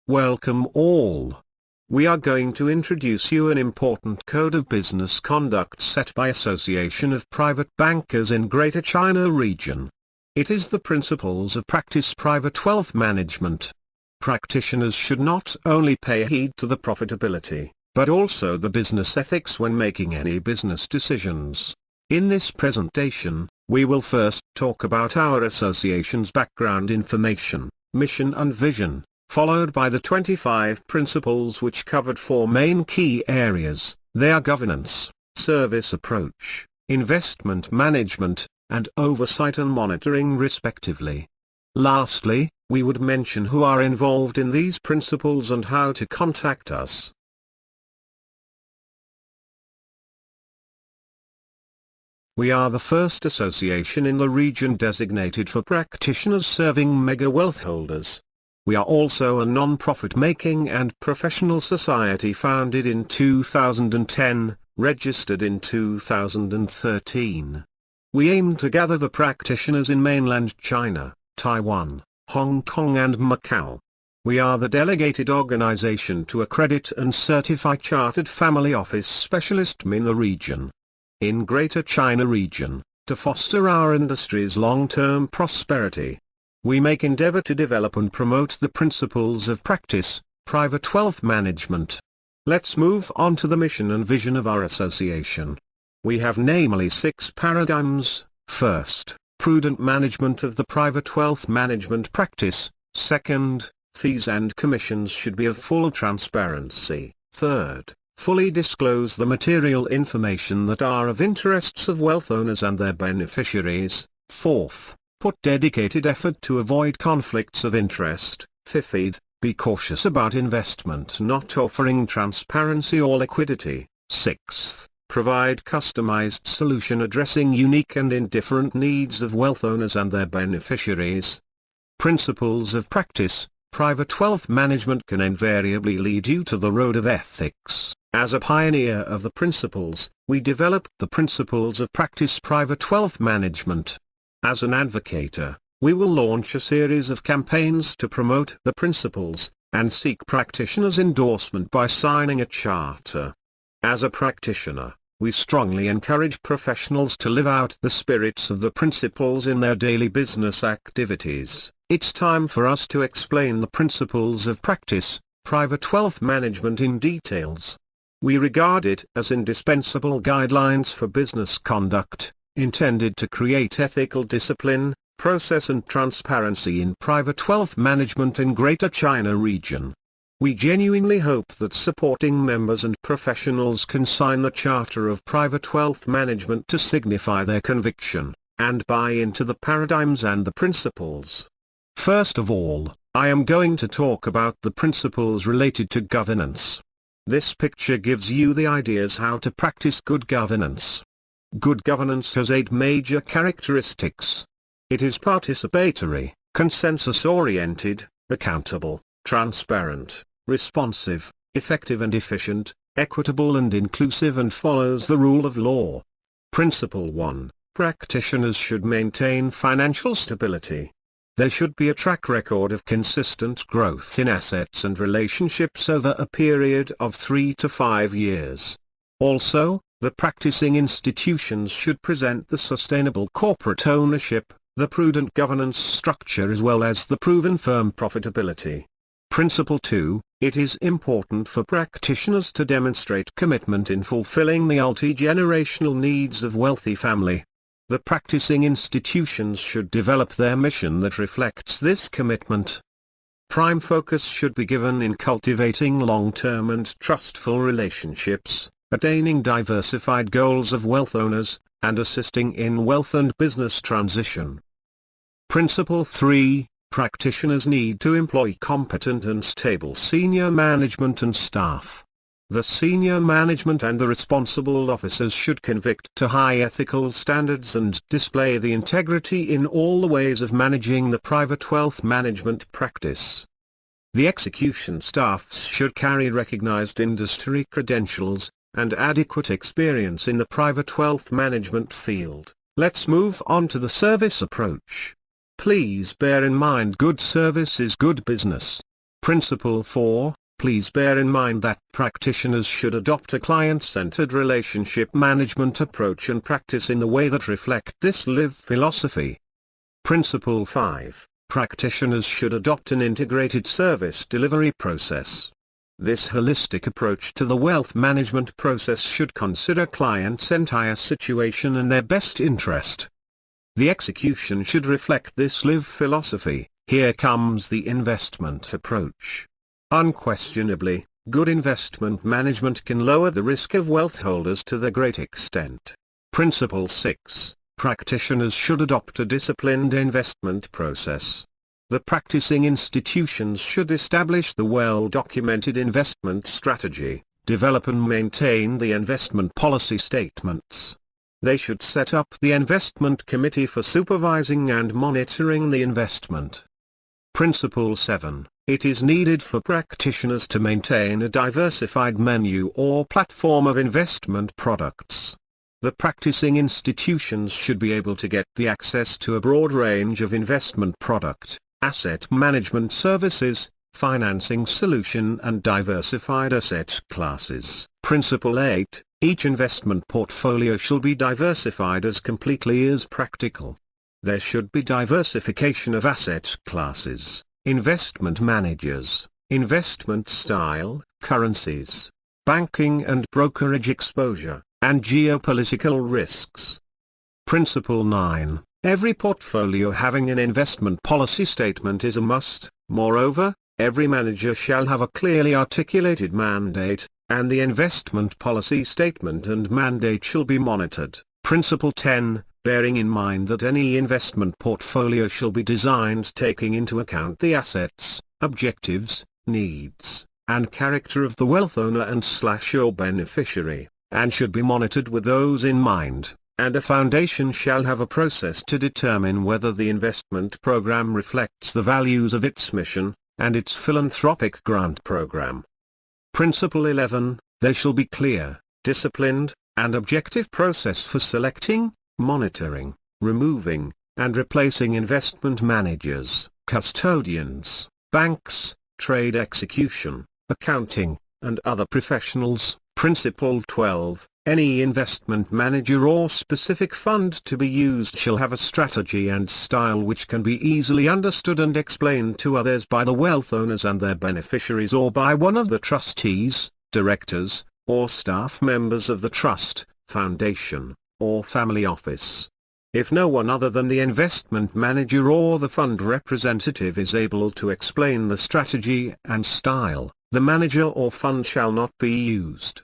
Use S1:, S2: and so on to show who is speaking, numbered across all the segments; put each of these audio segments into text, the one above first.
S1: Welcome all. We are going to introduce you an important code of business conduct set by Association of Private Bankers in Greater China Region. It is the Principles of Practice Private Wealth Management. Practitioners should not only pay heed to the profitability, but also the business ethics when making any business decisions. In this presentation, we will first talk about our association's background information, mission and vision, followed by the 25 principles which covered 4 main key areas. They are governance, service approach, investment management, and oversight and monitoring respectively. Lastly, we would mention who are involved in these principles and how to contact us. We are the first association in the region designated for practitioners serving mega wealth holders. We are also a non-profit making and professional society founded in 2010, registered in 2013. We aim to gather the practitioners in mainland China, Taiwan, Hong Kong and Macau. We are the delegated organization to accredit and certify Chartered Family Office Specialist in the region. In Greater China Region, to foster our industry's long-term prosperity, we make endeavor to develop and promote the principles of practice, private wealth management. Let's move on to the mission and vision of our association. We have namely 6 paradigms. First, prudent management of the private wealth management practice. Second, fees and commissions should be of full transparency. Third, fully disclose the material information that are of interests of wealth owners and their beneficiaries. Fourth, put dedicated effort to avoid conflicts of interest. Fifth, be cautious about investment not offering transparency or liquidity. Sixth, provide customized solution addressing unique and indifferent needs of wealth owners and their beneficiaries. Principles of practice, private wealth management can invariably lead you to the road of ethics. As a pioneer of the principles, we developed the principles of practice private wealth management. As an advocator, we will launch a series of campaigns to promote the principles, and seek practitioners' endorsement by signing a charter. As a practitioner, we strongly encourage professionals to live out the spirits of the principles in their daily business activities. It's time for us to explain the principles of practice, private wealth management in details. We regard it as indispensable guidelines for business conduct, intended to create ethical discipline, process and transparency in private wealth management in Greater China Region. We genuinely hope that supporting members and professionals can sign the Charter of Private Wealth Management to signify their conviction, and buy into the paradigms and the principles. First of all, I am going to talk about the principles related to governance. This picture gives you the ideas how to practice good governance. Good governance has 8 major characteristics. It is participatory, consensus-oriented, accountable, transparent, responsive, effective and efficient, equitable and inclusive, and follows the rule of law. Principle 1. Practitioners should maintain financial stability. There should be a track record of consistent growth in assets and relationships over a period of 3 to 5 years. Also, the practicing institutions should present the sustainable corporate ownership, the prudent governance structure as well as the proven firm profitability. Principle 2, it is important for practitioners to demonstrate commitment in fulfilling the multi-generational needs of wealthy family. The practicing institutions should develop their mission that reflects this commitment. Prime focus should be given in cultivating long-term and trustful relationships, attaining diversified goals of wealth owners, and assisting in wealth and business transition. Principle 3, practitioners need to employ competent and stable senior management and staff. The senior management and the responsible officers should convict to high ethical standards and display the integrity in all the ways of managing the private wealth management practice. The execution staffs should carry recognized industry credentials, and adequate experience in the private wealth management field. Let's move on to the service approach. Please bear in mind good service is good business. Principle 4, please bear in mind that practitioners should adopt a client-centered relationship management approach and practice in the way that reflect this LIVE philosophy. Principle 5, practitioners should adopt an integrated service delivery process. This holistic approach to the wealth management process should consider clients' entire situation and their best interest. The execution should reflect this LIVE philosophy. Here comes the investment approach. Unquestionably, good investment management can lower the risk of wealth holders to the great extent. Principle 6, practitioners should adopt a disciplined investment process. The practicing institutions should establish the well-documented investment strategy, develop and maintain the investment policy statements. They should set up the investment committee for supervising and monitoring the investment. Principle 7, it is needed for practitioners to maintain a diversified menu or platform of investment products. The practicing institutions should be able to get the access to a broad range of investment product, asset management services, financing solution and diversified asset classes. Principle 8, each investment portfolio shall be diversified as completely as practical. There should be diversification of asset classes, investment managers, investment style, currencies, banking and brokerage exposure, and geopolitical risks. Principle 9, every portfolio having an investment policy statement is a must. Moreover, every manager shall have a clearly articulated mandate, and the investment policy statement and mandate shall be monitored. Principle 10, bearing in mind that any investment portfolio shall be designed taking into account the assets, objectives, needs, and character of the wealth owner and/or beneficiary, and should be monitored with those in mind, and a foundation shall have a process to determine whether the investment program reflects the values of its mission, and its philanthropic grant program. Principle 11, there shall be clear, disciplined, and objective process for selecting, monitoring, removing, and replacing investment managers, custodians, banks, trade execution, accounting, and other professionals. Principle 12, any investment manager or specific fund to be used shall have a strategy and style which can be easily understood and explained to others by the wealth owners and their beneficiaries or by one of the trustees, directors, or staff members of the trust, foundation, or family office. If no one other than the investment manager or the fund representative is able to explain the strategy and style, the manager or fund shall not be used.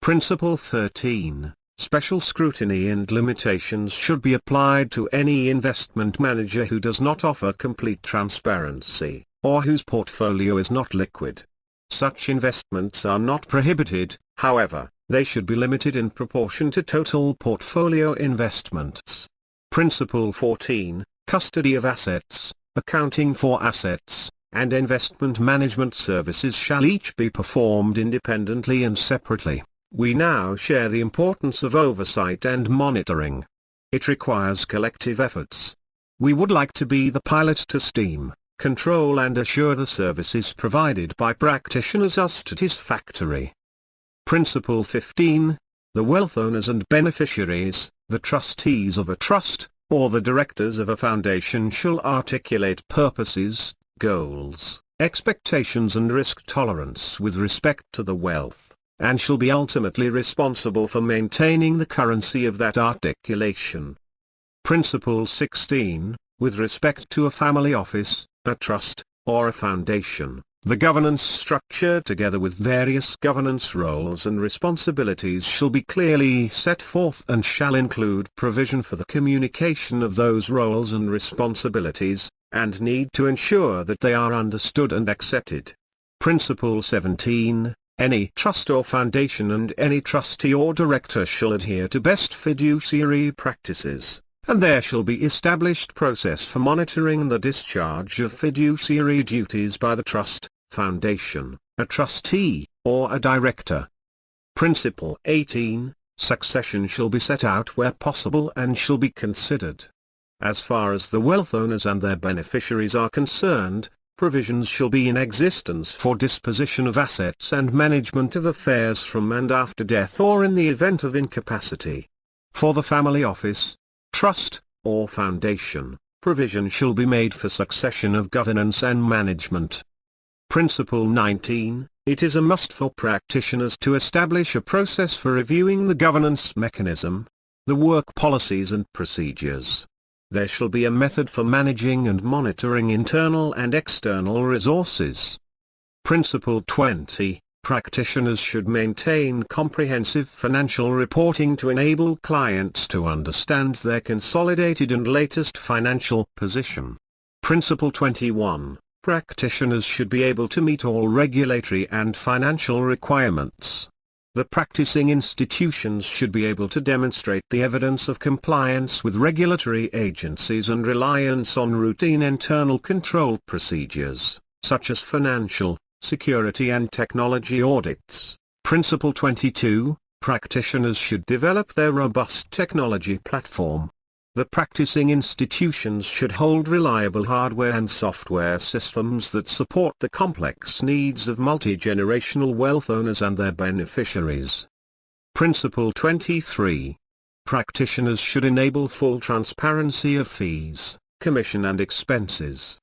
S1: Principle 13, special scrutiny and limitations should be applied to any investment manager who does not offer complete transparency, or whose portfolio is not liquid. Such investments are not prohibited, however, they should be limited in proportion to total portfolio investments. Principle 14, custody of assets, accounting for assets, and investment management services shall each be performed independently and separately. We now share the importance of oversight and monitoring. It requires collective efforts. We would like to be the pilot to steam, control and assure the services provided by practitioners are satisfactory. Principle 15, the wealth owners and beneficiaries, the trustees of a trust, or the directors of a foundation shall articulate purposes, goals, expectations and risk tolerance with respect to the wealth, and shall be ultimately responsible for maintaining the currency of that articulation. Principle 16, with respect to a family office, a trust, or a foundation, the governance structure together with various governance roles and responsibilities shall be clearly set forth and shall include provision for the communication of those roles and responsibilities, and need to ensure that they are understood and accepted. Principle 17, any trust or foundation and any trustee or director shall adhere to best fiduciary practices, and there shall be established process for monitoring the discharge of fiduciary duties by the trust, foundation, a trustee, or a director. Principle 18, succession shall be set out where possible and shall be considered. As far as the wealth owners and their beneficiaries are concerned, provisions shall be in existence for disposition of assets and management of affairs from and after death or in the event of incapacity. For the family office, trust, or foundation, provision shall be made for succession of governance and management. Principle 19. It is a must for practitioners to establish a process for reviewing the governance mechanism, the work policies and procedures. There shall be a method for managing and monitoring internal and external resources. Principle 20. Practitioners should maintain comprehensive financial reporting to enable clients to understand their consolidated and latest financial position. Principle 21. Practitioners should be able to meet all regulatory and financial requirements. The practicing institutions should be able to demonstrate the evidence of compliance with regulatory agencies and reliance on routine internal control procedures, such as financial, security and technology audits. Principle 22. Practitioners should develop their robust technology platform. The practicing institutions should hold reliable hardware and software systems that support the complex needs of multi-generational wealth owners and their beneficiaries. Principle 23. Practitioners should enable full transparency of fees, commission and expenses.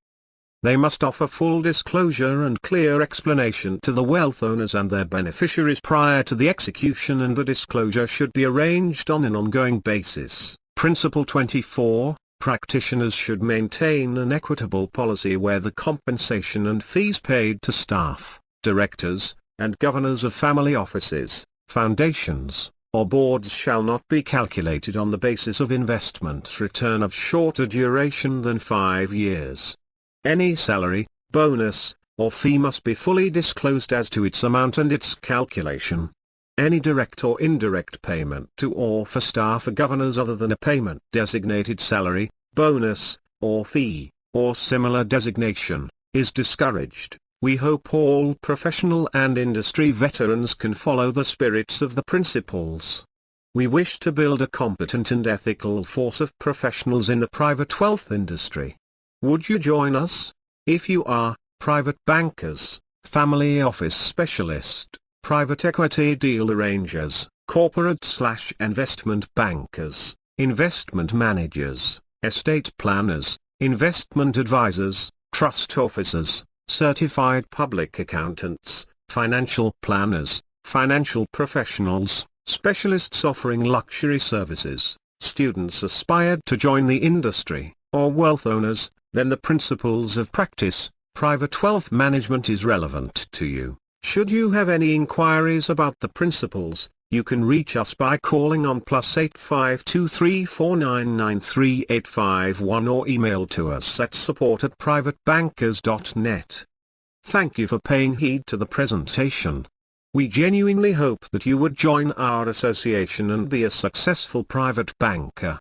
S1: They must offer full disclosure and clear explanation to the wealth owners and their beneficiaries prior to the execution, and the disclosure should be arranged on an ongoing basis. Principle 24. Practitioners should maintain an equitable policy where the compensation and fees paid to staff, directors, and governors of family offices, foundations, or boards shall not be calculated on the basis of investment return of shorter duration than 5 years. Any salary, bonus, or fee must be fully disclosed as to its amount and its calculation. Any direct or indirect payment to or for staff or governors other than a payment designated salary, bonus, or fee, or similar designation, is discouraged. We hope all professional and industry veterans can follow the spirits of the principles. We wish to build a competent and ethical force of professionals in the private wealth industry. Would you join us? If you are, private bankers, family office specialist, private equity deal arrangers, corporate/investment bankers, investment managers, estate planners, investment advisors, trust officers, certified public accountants, financial planners, financial professionals, specialists offering luxury services, students aspired to join the industry, or wealth owners, then the principles of practice, private wealth management is relevant to you. Should you have any inquiries about the principles, you can reach us by calling on +85 2349 93851 or email to us at support@privatebankers.net. Thank you for paying heed to the presentation. We genuinely hope that you would join our association and be a successful private banker.